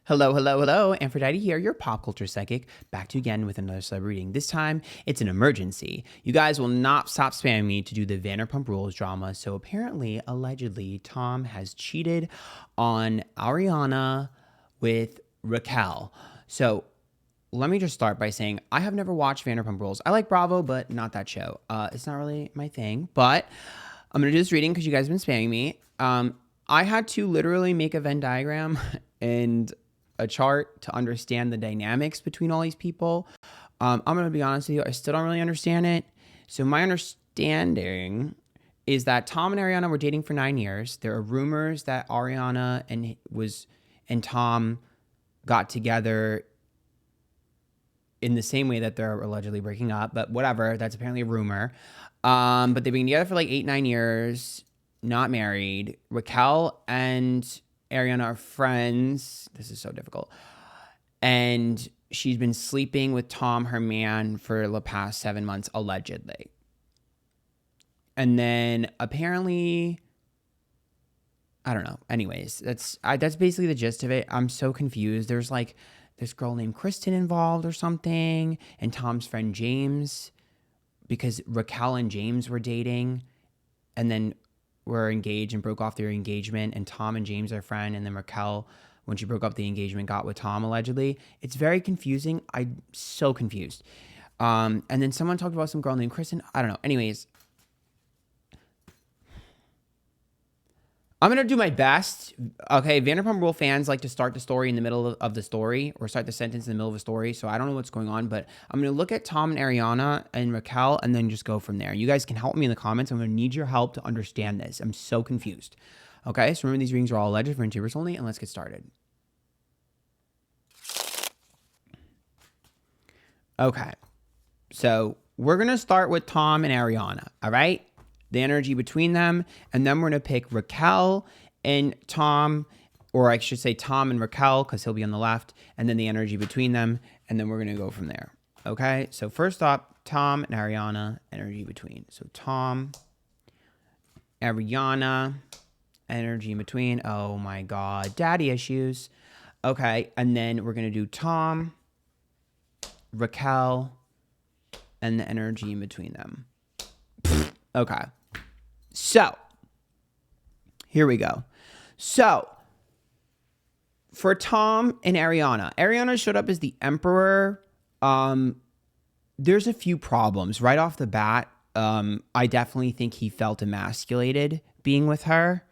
Hello, hello, hello. Antphrodite here, your pop culture psychic, back to you again with another celeb reading. This time, it's an emergency. You guys will not stop spamming me to do the Vanderpump Rules drama. So apparently, allegedly, Tom has cheated on Ariana with Raquel. So let me just start by saying I have never watched Vanderpump Rules. I like Bravo, but not that show. It's not really my thing, but I'm going to do this reading because you guys have been spamming me. I had to literally make a Venn diagram and a chart to understand the dynamics between all these people. I'm going to be honest with you, I still don't really understand it. So my understanding is that Tom and Ariana were dating for 9 years. There are rumors that Ariana and Tom got together in the same way that they're allegedly breaking up, but whatever, that's apparently a rumor. But they've been together for like 8-9 years, not married. Raquel and Ariana are friends. This is so difficult. And she's been sleeping with Tom, her man, for the past 7 months, allegedly. And then apparently, I don't know. Anyways, that's basically the gist of it. I'm so confused. There's like this girl named Kristen involved or something, and Tom's friend James, because Raquel and James were dating, and then were engaged and broke off their engagement, and Tom and James are friends, and then Raquel, when she broke up the engagement, got with Tom, allegedly. It's very confusing. I'm so confused. And then someone talked about some girl named Kristen. I don't know. Anyways, I'm going to do my best. Okay, Vanderpump Rule fans like to start the story in the middle of the story, or start the sentence in the middle of a story, so I don't know what's going on, but I'm going to look at Tom and Ariana and Raquel and then just go from there. You guys can help me in the comments. I'm going to need your help to understand this. I'm so confused. Okay, so remember, these readings are all alleged for intuitors only, and let's get started. Okay, so we're going to start with Tom and Ariana, all right? The energy between them, and then we're going to pick Raquel and Tom, or I should say Tom and Raquel, because he'll be on the left, and then the energy between them, and then we're going to go from there. Okay, so first up, Tom and Ariana, energy between. So Tom, Ariana, energy in between. Oh my God, daddy issues. Okay, and then we're going to do Tom, Raquel, and the energy in between them. Okay. So, here we go. So, for Tom and Ariana showed up as the Emperor. There's a few problems. Right off the bat, I definitely think he felt emasculated being with her.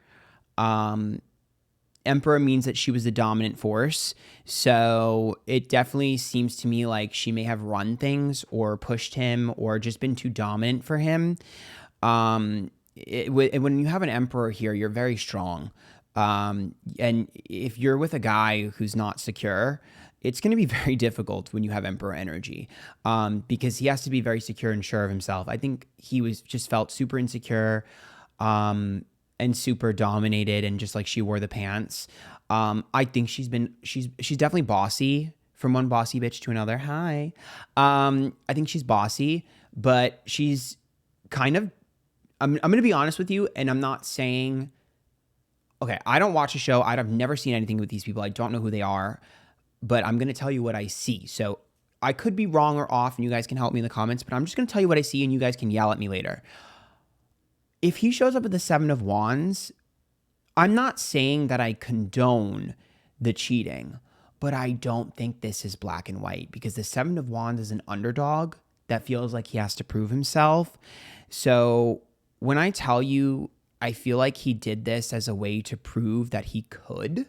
Emperor means that she was the dominant force. So, it definitely seems to me like she may have run things or pushed him or just been too dominant for him. When you have an emperor here, you're very strong. And if you're with a guy who's not secure, it's going to be very difficult when you have emperor energy, because he has to be very secure and sure of himself. I think he just felt super insecure, and super dominated, and just like she wore the pants. I think she's definitely bossy, from one bossy bitch to another. Hi. I think she's bossy, but she's kind of, I'm going to be honest with you, and I'm not saying, okay, I don't watch a show. I've never seen anything with these people. I don't know who they are, but I'm going to tell you what I see. So I could be wrong or off, and you guys can help me in the comments, but I'm just going to tell you what I see, and you guys can yell at me later. If he shows up with the 7 of Wands, I'm not saying that I condone the cheating, but I don't think this is black and white, because the 7 of Wands is an underdog that feels like he has to prove himself. So when I tell you, I feel like he did this as a way to prove that he could.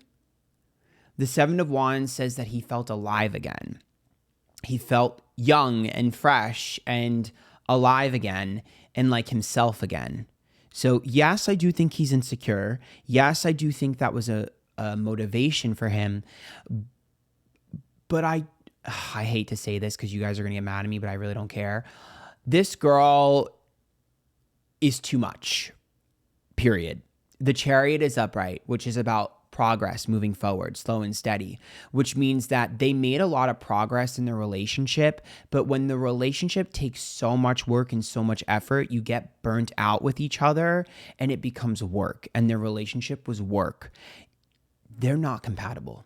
The 7 of Wands says that he felt alive again. He felt young and fresh and alive again, and like himself again. So yes, I do think he's insecure. Yes, I do think that was a motivation for him. But I hate to say this because you guys are going to get mad at me, but I really don't care. This girl is too much, period. The Chariot is upright, which is about progress, moving forward, slow and steady, which means that they made a lot of progress in their relationship. But when the relationship takes so much work and so much effort, you get burnt out with each other and it becomes work. And their relationship was work. They're not compatible.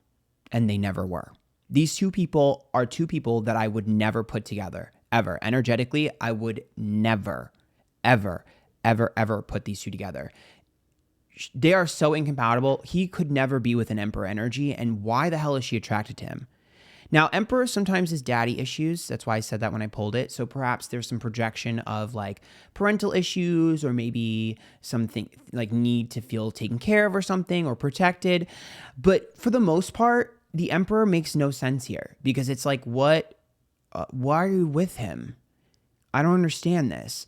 and they never were. These two people are two people that I would never put together, ever. Energetically, I would never, ever, ever, ever put these two together. They are so incompatible. He could never be with an Emperor energy, and why the hell is she attracted to him? Now, Emperor sometimes has daddy issues. That's why I said that when I pulled it. So perhaps there's some projection of like parental issues, or maybe something like need to feel taken care of or something, or protected. But for the most part, the Emperor makes no sense here, because it's like, what? Why are you with him? I don't understand this.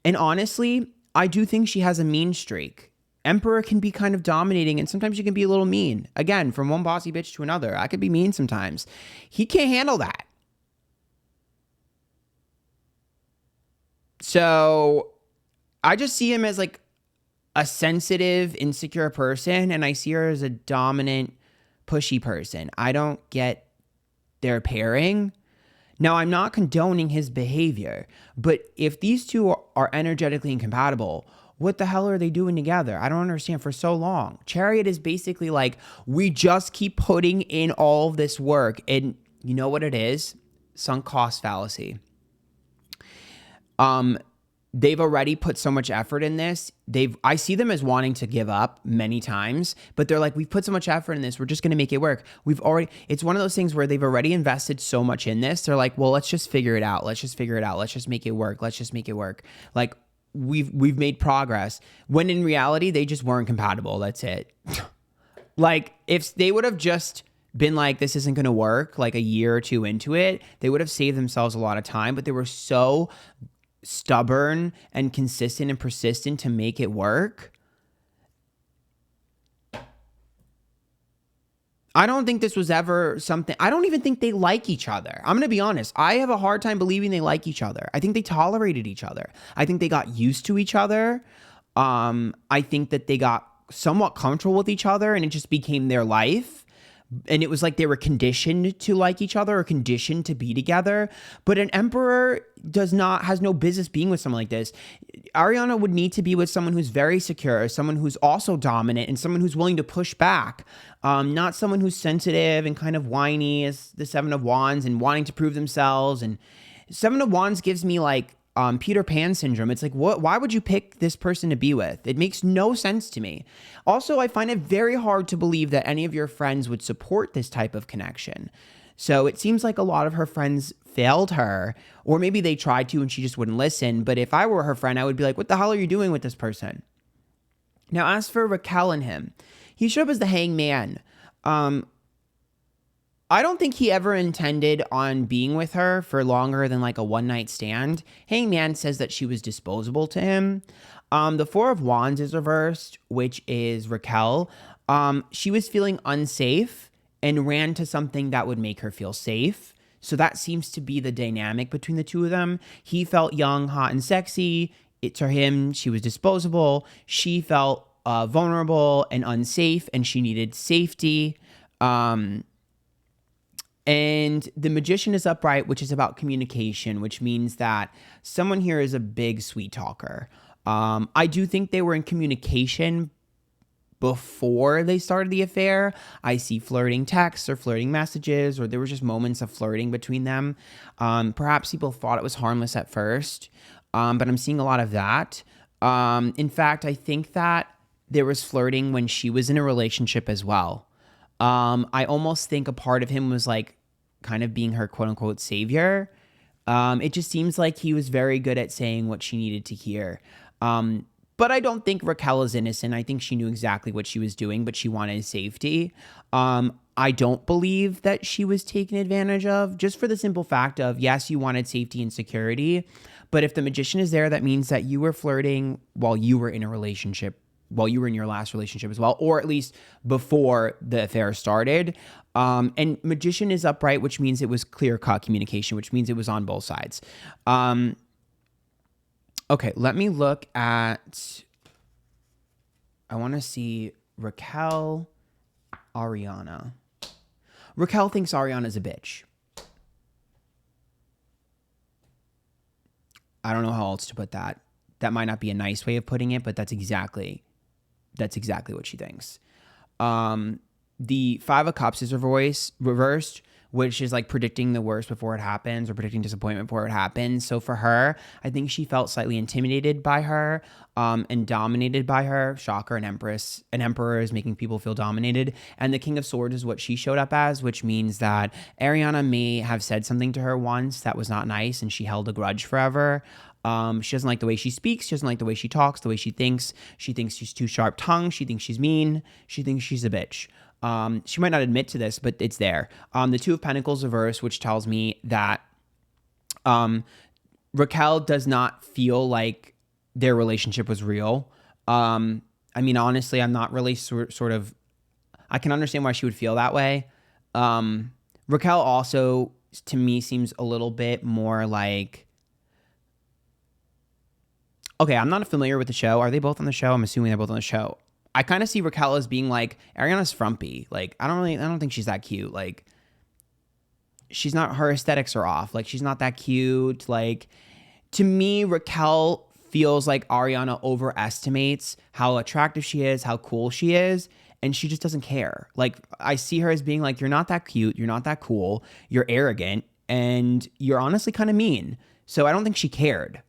And honestly, I do think she has a mean streak. Emperor can be kind of dominating, and sometimes you can be a little mean. Again, from one bossy bitch to another, I could be mean sometimes. He can't handle that. So I just see him as like a sensitive, insecure person, and I see her as a dominant, pushy person. I don't get their pairing. Now, I'm not condoning his behavior, but if these two are energetically incompatible, what the hell are they doing together? I don't understand. For so long, Chariot is basically like, we just keep putting in all of this work, and you know what it is? Sunk cost fallacy. They've already put so much effort in this. I see them as wanting to give up many times, but they're like, we've put so much effort in this, we're just going to make it work. It's one of those things where they've already invested so much in this. They're like, well, let's just figure it out. Let's just figure it out. Let's just make it work. Let's just make it work. Like, we've made progress, when in reality, they just weren't compatible. That's it. Like, if they would have just been like, this isn't going to work, like a year or two into it, they would have saved themselves a lot of time, but they were so stubborn and consistent and persistent to make it work. I don't think this was ever something. I don't even think they like each other. I'm going to be honest. I have a hard time believing they like each other. I think they tolerated each other. I think they got used to each other. I think that they got somewhat comfortable with each other, and it just became their life. And it was like they were conditioned to like each other, or conditioned to be together. But an Emperor has no business being with someone like this. Ariana would need to be with someone who's very secure, someone who's also dominant, and someone who's willing to push back. Not someone who's sensitive and kind of whiny as the Seven of Wands and wanting to prove themselves. And Seven of Wands gives me like Peter Pan syndrome. It's like, why would you pick this person to be with? It makes no sense to me. Also, I find it very hard to believe that any of your friends would support this type of connection. So it seems like a lot of her friends failed her, or maybe they tried to and she just wouldn't listen. But if I were her friend, I would be like, what the hell are you doing with this person? Now, as for Raquel and him, he showed up as the hangman. I don't think he ever intended on being with her for longer than like a one-night stand. Hangman says that she was disposable to him. The Four of Wands is reversed, which is Raquel. She was feeling unsafe and ran to something that would make her feel safe. So that seems to be the dynamic between the two of them. He felt young, hot, and sexy. To him, she was disposable. She felt vulnerable and unsafe, and she needed safety. And the Magician is upright, which is about communication, which means that someone here is a big sweet talker. I do think they were in communication before they started the affair. I see flirting texts or flirting messages, or there were just moments of flirting between them. Perhaps people thought it was harmless at first, but I'm seeing a lot of that. In fact, I think that there was flirting when she was in a relationship as well. I almost think a part of him was like kind of being her quote unquote savior. It just seems like he was very good at saying what she needed to hear. But I don't think Raquel is innocent. I think she knew exactly what she was doing, but she wanted safety. I don't believe that she was taken advantage of, just for the simple fact of, yes, you wanted safety and security, but if the Magician is there, that means that you were flirting while you were in a relationship, while you were in your last relationship as well, or at least before the affair started. And Magician is upright, which means it was clear-cut communication, which means it was on both sides. Okay, let me look at, I want to see Raquel, Ariana. Raquel thinks Ariana's a bitch. I don't know how else to put that. That might not be a nice way of putting it, but that's exactly what she thinks. the Five of Cups is reversed, which is like predicting the worst before it happens or predicting disappointment before it happens. So for her, I think she felt slightly intimidated by her and dominated by her. Shocker, an empress. An emperor is making people feel dominated. And the King of Swords is what she showed up as, which means that Ariana may have said something to her once that was not nice and she held a grudge forever. She doesn't like the way she speaks. She doesn't like the way she talks, the way she thinks. She thinks she's too sharp-tongued. She thinks she's mean. She thinks she's a bitch. She might not admit to this, but it's there. The Two of Pentacles reverse, which tells me that Raquel does not feel like their relationship was real. I mean, honestly, I'm not really sort of... I can understand why she would feel that way. Raquel also, to me, seems a little bit more like... Okay, I'm not familiar with the show. Are they both on the show? I'm assuming they're both on the show. I kind of see Raquel as being like, Ariana's frumpy. Like, I don't think she's that cute. Like, she's not, her aesthetics are off. Like, she's not that cute. Like, to me, Raquel feels like Ariana overestimates how attractive she is, how cool she is, and she just doesn't care. Like, I see her as being like, you're not that cute, you're not that cool, you're arrogant, and you're honestly kind of mean. So I don't think she cared.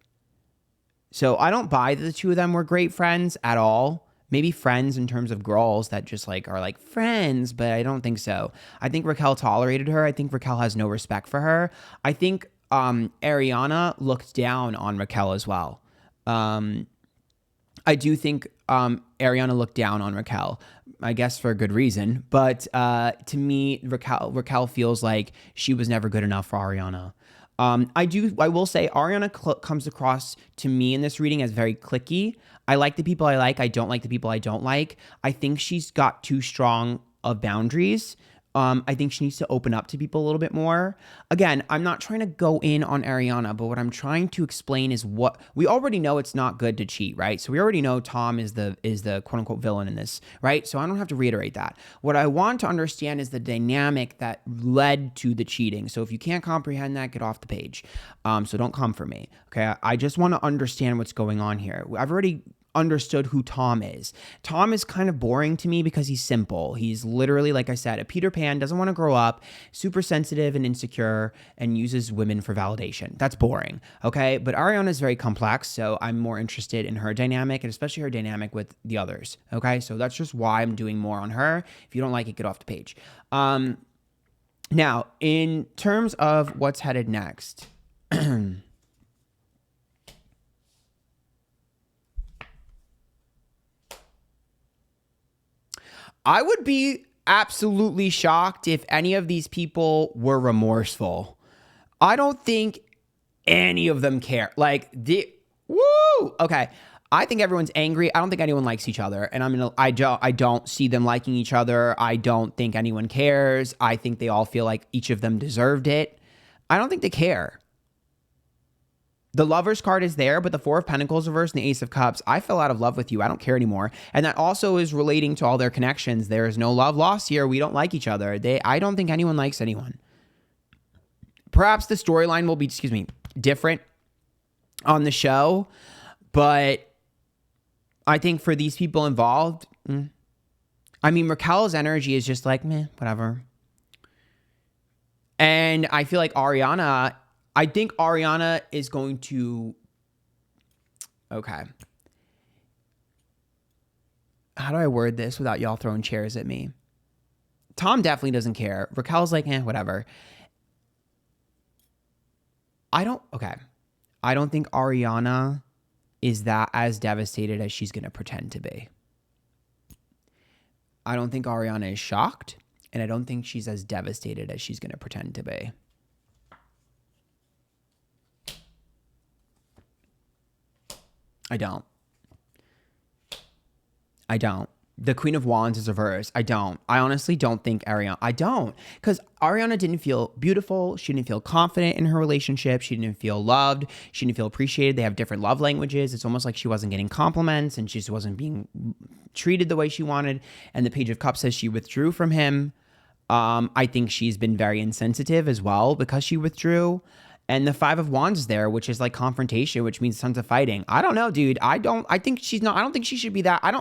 So I don't buy that the two of them were great friends at all. Maybe friends in terms of girls that just like are like friends, but I don't think so. I think Raquel tolerated her. I think Raquel has no respect for her. I think Ariana looked down on Raquel as well. I do think Ariana looked down on Raquel, I guess for a good reason. But to me, Raquel feels like she was never good enough for Ariana. I will say Ariana comes across to me in this reading as very cliquey. I like the people I like. I don't like the people I don't like. I think she's got too strong of boundaries. I think she needs to open up to people a little bit more. Again, I'm not trying to go in on Ariana, but what I'm trying to explain is what we already know. It's not good to cheat, right? So we already know Tom is the quote unquote villain in this, right? So I don't have to reiterate that. What I want to understand is the dynamic that led to the cheating. So if you can't comprehend that, get off the page. So don't come for me, okay? I just want to understand what's going on here. I've already understood who Tom is. Tom is kind of boring to me because he's simple. He's literally, like I said, a Peter Pan, doesn't want to grow up, super sensitive and insecure, and uses women for validation. That's boring, okay? But Ariana is very complex, so I'm more interested in her dynamic, and especially her dynamic with the others, okay? So that's just why I'm doing more on her. If you don't like it, get off the page. Now, in terms of what's headed next... I would be absolutely shocked if any of these people were remorseful. I don't think any of them care. Like, okay. I think everyone's angry. I don't think anyone likes each other. And I don't see them liking each other. I don't think anyone cares. I think they all feel like each of them deserved it. I don't think they care. The Lover's card is there, but the Four of Pentacles reversed and the Ace of Cups. I fell out of love with you. I don't care anymore. And that also is relating to all their connections. There is no love lost here. We don't like each other. I don't think anyone likes anyone. Perhaps the storyline will be, different on the show. But I think for these people involved, Raquel's energy is just like, meh, whatever. And I feel like I think Ariana is going to... Okay. How do I word this without y'all throwing chairs at me? Tom definitely doesn't care. Raquel's like, whatever. I don't think Ariana is that as devastated as she's going to pretend to be. I don't think Ariana is shocked, and I don't think she's as devastated as she's going to pretend to be. I don't. The Queen of Wands is reversed. I honestly don't think Ariana... I don't. Because Ariana didn't feel beautiful. She didn't feel confident in her relationship. She didn't feel loved. She didn't feel appreciated. They have different love languages. It's almost like she wasn't getting compliments and she just wasn't being treated the way she wanted. And the Page of Cups says she withdrew from him. I think she's been very insensitive as well because she withdrew. And the Five of Wands is there, which is like confrontation, which means tons of fighting. I don't know, dude. I don't think she should be that. I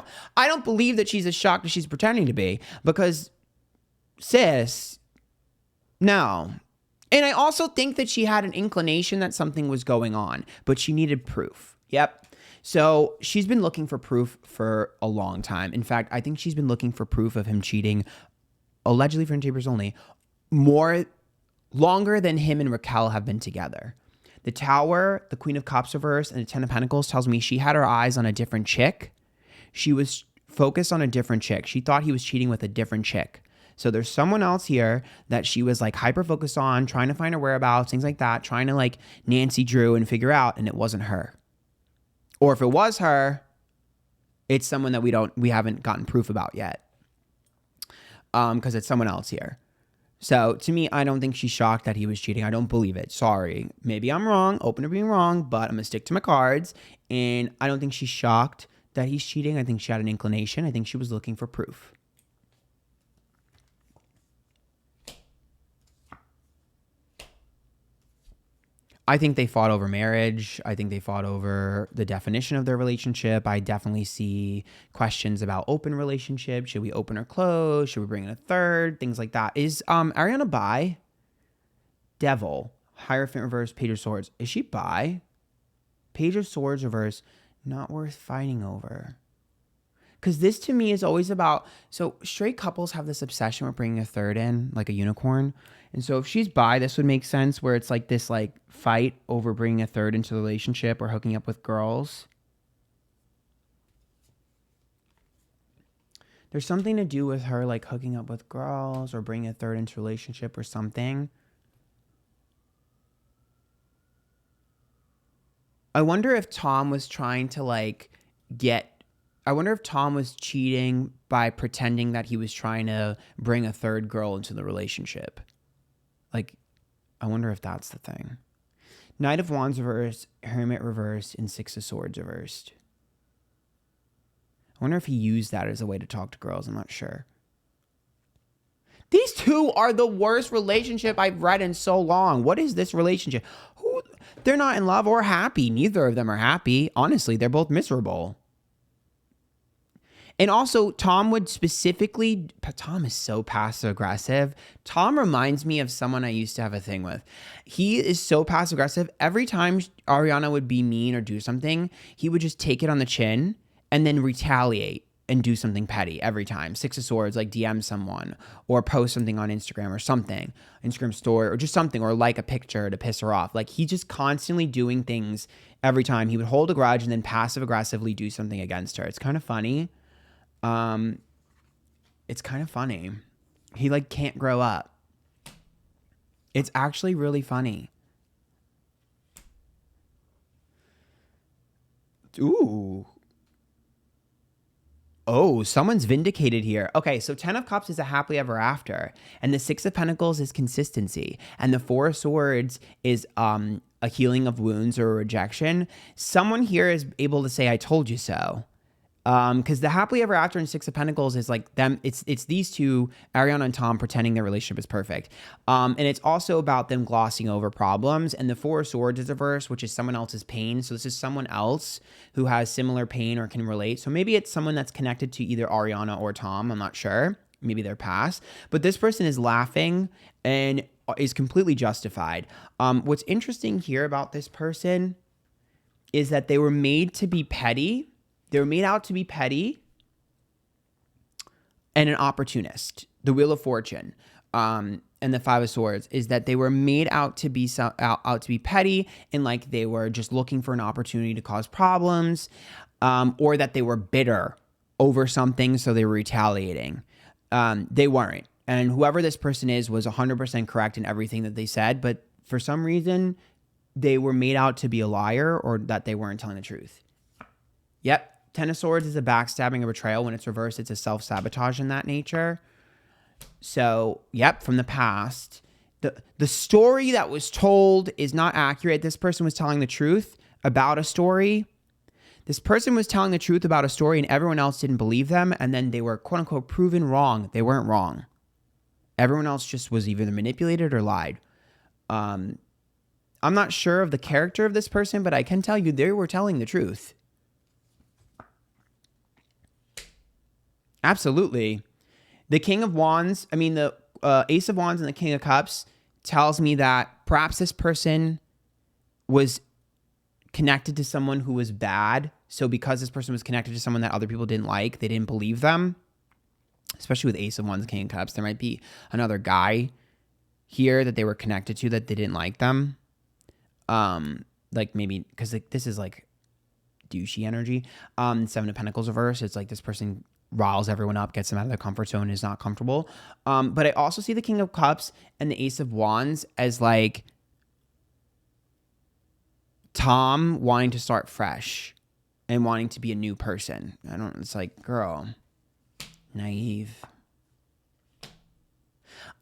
don't believe that she's as shocked as she's pretending to be, because sis, no. And I also think that she had an inclination that something was going on, but she needed proof. Yep. So she's been looking for proof for a long time. In fact, I think she's been looking for proof of him cheating, allegedly for neighbors only, longer than him and Raquel have been together. The Tower, the Queen of Cups reverse, and the Ten of Pentacles tells me she had her eyes on a different chick. She was focused on a different chick. She thought he was cheating with a different chick. So there's someone else here that she was like hyper focused on, trying to find her whereabouts, things like that, trying to like Nancy Drew and figure out, and it wasn't her. Or if it was her, it's someone that we haven't gotten proof about yet. Because it's someone else here. So to me, I don't think she's shocked that he was cheating. I don't believe it. Sorry. Maybe I'm wrong, open to being wrong, but I'm going to stick to my cards. And I don't think she's shocked that he's cheating. I think she had an inclination. I think she was looking for proof. I think they fought over marriage. I think they fought over the definition of their relationship. I definitely see questions about open relationship. Should we open or close? Should we bring in a third? Things like that. Is Ariana Bi? Devil. Hierophant reverse, Page of Swords. Is she bi? Page of Swords reverse. Not worth fighting over. Because this to me is always about, so straight couples have this obsession with bringing a third in, like a unicorn. And so if she's bi, this would make sense where it's like this like fight over bringing a third into the relationship or hooking up with girls. There's something to do with her like hooking up with girls or bringing a third into a relationship or something. I wonder if Tom was trying to like I wonder if Tom was cheating by pretending that he was trying to bring a third girl into the relationship. Like, I wonder if that's the thing. Knight of Wands reversed, Hermit reversed, and Six of Swords reversed. I wonder if he used that as a way to talk to girls. I'm not sure. These two are the worst relationship I've read in so long. What is this relationship? They're not in love or happy. Neither of them are happy. Honestly, they're both miserable. And also, Tom is so passive aggressive. Tom reminds me of someone I used to have a thing with. He is so passive aggressive. Every time Ariana would be mean or do something, he would just take it on the chin and then retaliate and do something petty every time. Six of Swords, like DM someone or post something on Instagram or something, Instagram story or just something, or like a picture to piss her off. Like he's just constantly doing things every time. He would hold a grudge and then passive aggressively do something against her. It's kind of funny. It's kind of funny. He like can't grow up. It's actually really funny. Ooh. Oh, someone's vindicated here. Okay, so 10 of Cups is a happily ever after. And the 6 of Pentacles is consistency. And the 4 of Swords is a healing of wounds or rejection. Someone here is able to say, I told you so. Because the happily ever after in 6 of Pentacles is like them. It's these two, Ariana and Tom, pretending their relationship is perfect. And it's also about them glossing over problems. And the 4 of Swords is reverse, which is someone else's pain. So this is someone else who has similar pain or can relate. So maybe it's someone that's connected to either Ariana or Tom. I'm not sure. Maybe they're past. But this person is laughing and is completely justified. What's interesting here about this person is that they were made to be petty. They were made out to be petty and an opportunist. The Wheel of Fortune and the 5 of Swords is that they were made out to be out to be petty and like they were just looking for an opportunity to cause problems, or that they were bitter over something, so they were retaliating. They weren't. And whoever this person is was 100% correct in everything that they said, but for some reason, they were made out to be a liar or that they weren't telling the truth. Yep. 10 of Swords is a backstabbing, a betrayal. When it's reversed, it's a self-sabotage in that nature. So, yep, from the past. The story that was told is not accurate. This person was telling the truth about a story. This person was telling the truth about a story and everyone else didn't believe them. And then they were, quote unquote, proven wrong. They weren't wrong. Everyone else just was either manipulated or lied. I'm not sure of the character of this person, but I can tell you they were telling the truth. Absolutely. The King of Wands, the Ace of Wands and the King of Cups tells me that perhaps this person was connected to someone who was bad. So because this person was connected to someone that other people didn't like, they didn't believe them. Especially with Ace of Wands, King of Cups, there might be another guy here that they were connected to that they didn't like them. Like maybe because like this is like douchey energy. Seven of Pentacles reverse. It's like this person riles everyone up, gets them out of their comfort zone, is not comfortable. But I also see the King of Cups and the Ace of Wands as like Tom wanting to start fresh and wanting to be a new person. It's like, girl, naive.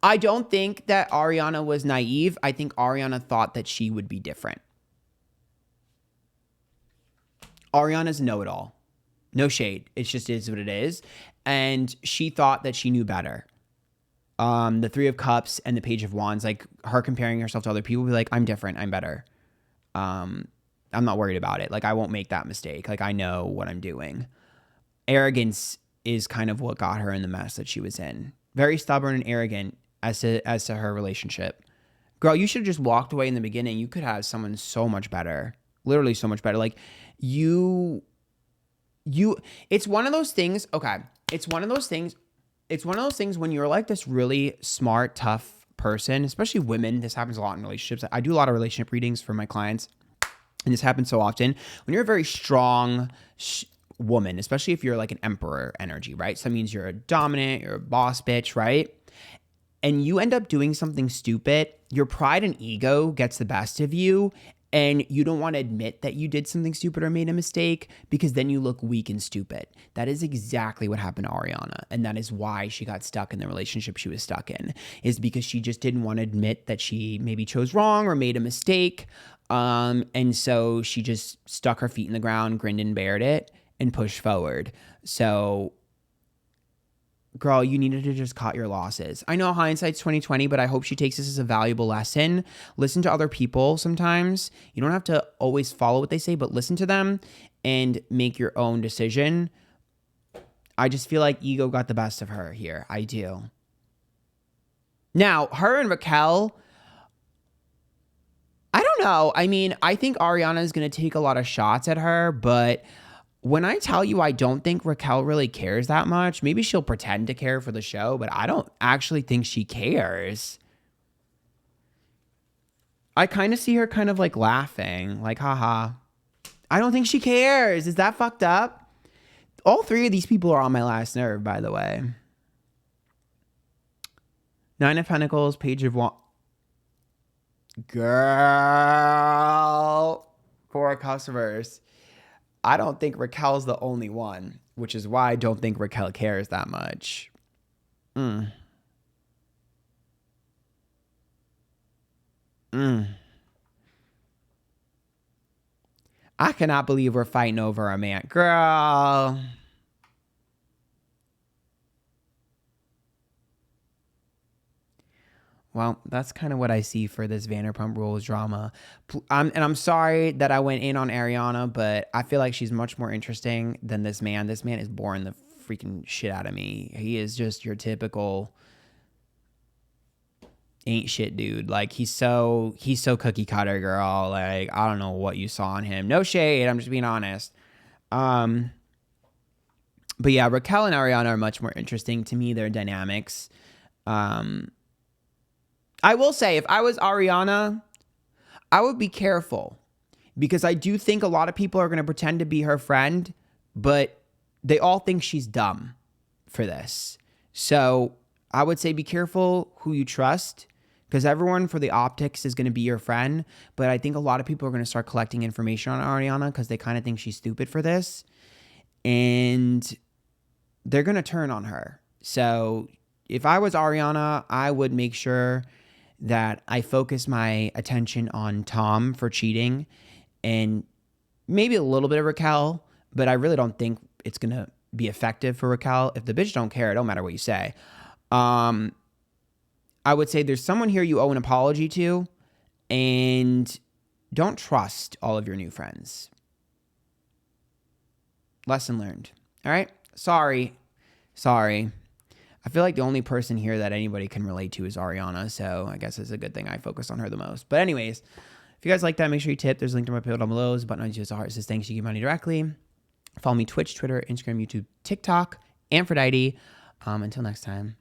I don't think that Ariana was naive. I think Ariana thought that she would be different. Ariana's a know-it-all. No shade. It just is what it is. And she thought that she knew better. The Three of Cups and the Page of Wands, like her comparing herself to other people, be like, I'm different. I'm better. I'm not worried about it. Like, I won't make that mistake. Like, I know what I'm doing. Arrogance is kind of what got her in the mess that she was in. Very stubborn and arrogant as to her relationship. Girl, you should have just walked away in the beginning. You could have someone so much better. Literally so much better. Like, it's one of those things. Okay. It's one of those things when you're like this really smart, tough person, especially women. This happens a lot in relationships. I do a lot of relationship readings for my clients, and this happens so often. When you're a very strong woman, especially if you're like an emperor energy, right? So that means you're a dominant, you're a boss bitch, right? And you end up doing something stupid, your pride and ego gets the best of you, and you don't want to admit that you did something stupid or made a mistake because then you look weak and stupid. That is exactly what happened to Ariana. And that is why she got stuck in the relationship she was stuck in, is because she just didn't want to admit that she maybe chose wrong or made a mistake. And so she just stuck her feet in the ground, grinned and bared it, and pushed forward. So, girl, you needed to just cut your losses. I know hindsight's 2020, but I hope she takes this as a valuable lesson. Listen to other people sometimes. You don't have to always follow what they say, but listen to them and make your own decision. I just feel like ego got the best of her here. I do. Now, her and Raquel, I don't know. I mean, I think Ariana is going to take a lot of shots at her, but when I tell you I don't think Raquel really cares that much, maybe she'll pretend to care for the show, but I don't actually think she cares. I kind of see her kind of like laughing, like, haha. I don't think she cares. Is that fucked up? All three of these people are on my last nerve, by the way. Nine of Pentacles, Page of Wands. Girl. Four of Cups reverse. I don't think Raquel's the only one, which is why I don't think Raquel cares that much. I cannot believe we're fighting over a man. Girl. Well, that's kind of what I see for this Vanderpump Rules drama. And I'm sorry that I went in on Ariana, but I feel like she's much more interesting than this man. This man is boring the freaking shit out of me. He is just your typical ain't shit dude. Like, he's so cookie cutter, girl. Like, I don't know what you saw in him. No shade. I'm just being honest. But yeah, Raquel and Ariana are much more interesting to me. Their dynamics. I will say, if I was Ariana, I would be careful, because I do think a lot of people are going to pretend to be her friend, but they all think she's dumb for this. So I would say be careful who you trust, because everyone for the optics is going to be your friend. But I think a lot of people are going to start collecting information on Ariana because they kind of think she's stupid for this, and they're going to turn on her. So if I was Ariana, I would make sure that I focus my attention on Tom for cheating and maybe a little bit of Raquel, but I really don't think it's going to be effective for Raquel. If the bitch don't care, it don't matter what you say. I would say there's someone here you owe an apology to, and don't trust all of your new friends. Lesson learned. All right? Sorry. I feel like the only person here that anybody can relate to is Ariana. So I guess it's a good thing I focus on her the most. But anyways, if you guys like that, make sure you tip. There's a link to my PayPal down below. There's a button on just a heart. It says thanks. You give money directly. Follow me Twitch, Twitter, Instagram, YouTube, TikTok, Antphrodite. Until next time.